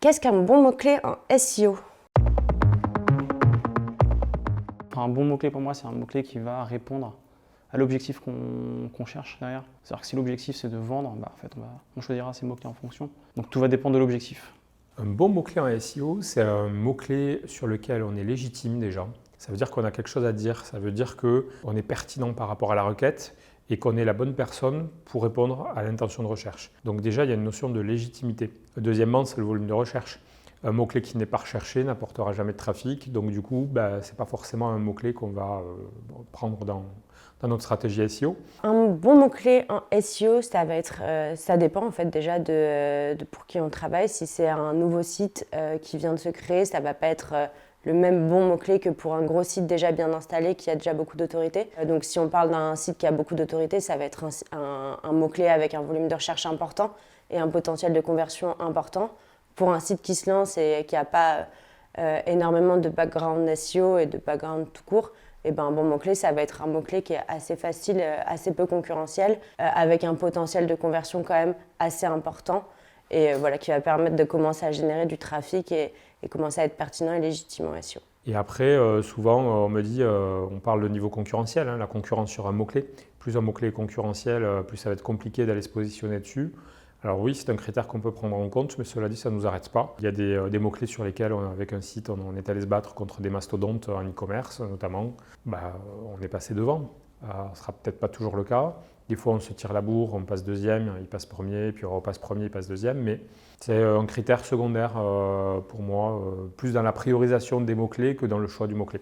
Qu'est-ce qu'un bon mot-clé en SEO? Un bon mot-clé pour moi, c'est un mot-clé qui va répondre à l'objectif qu'on cherche derrière. C'est-à-dire que si l'objectif c'est de vendre, en fait, on choisira ces mots-clés en fonction. Donc tout va dépendre de l'objectif. Un bon mot-clé en SEO, c'est un mot-clé sur lequel on est légitime déjà. Ça veut dire qu'on a quelque chose à dire, ça veut dire qu'on est pertinent par rapport à la requête et qu'on est la bonne personne pour répondre à l'intention de recherche. Donc déjà, il y a une notion de légitimité. Deuxièmement, c'est le volume de recherche. Un mot-clé qui n'est pas recherché n'apportera jamais de trafic, donc du coup, ce n'est pas forcément un mot-clé qu'on va prendre dans notre stratégie SEO. Un bon mot-clé en SEO, ça va être, ça dépend en fait déjà de pour qui on travaille. Si c'est un nouveau site qui vient de se créer, ça va pas être le même bon mot-clé que pour un gros site déjà bien installé qui a déjà beaucoup d'autorité. Donc si on parle d'un site qui a beaucoup d'autorité, ça va être un mot-clé avec un volume de recherche important et un potentiel de conversion important. Pour un site qui se lance et qui n'a pas énormément de background SEO et de background tout court, et un bon mot-clé, ça va être un mot-clé qui est assez facile, assez peu concurrentiel, avec un potentiel de conversion quand même assez important et qui va permettre de commencer à générer du trafic et commencer à être pertinent et légitime en SEO. Et après, souvent, on me dit, on parle de niveau concurrentiel, la concurrence sur un mot-clé. Plus un mot-clé est concurrentiel, plus ça va être compliqué d'aller se positionner dessus. Alors oui, c'est un critère qu'on peut prendre en compte, mais cela dit, ça ne nous arrête pas. Il y a des mots-clés sur lesquels, avec un site, on est allé se battre contre des mastodontes en e-commerce, notamment. On est passé devant. Ce ne sera peut-être pas toujours le cas. Des fois, on se tire la bourre, on passe deuxième, il passe premier, puis on repasse premier, il passe deuxième. Mais c'est un critère secondaire pour moi, plus dans la priorisation des mots-clés que dans le choix du mot-clé.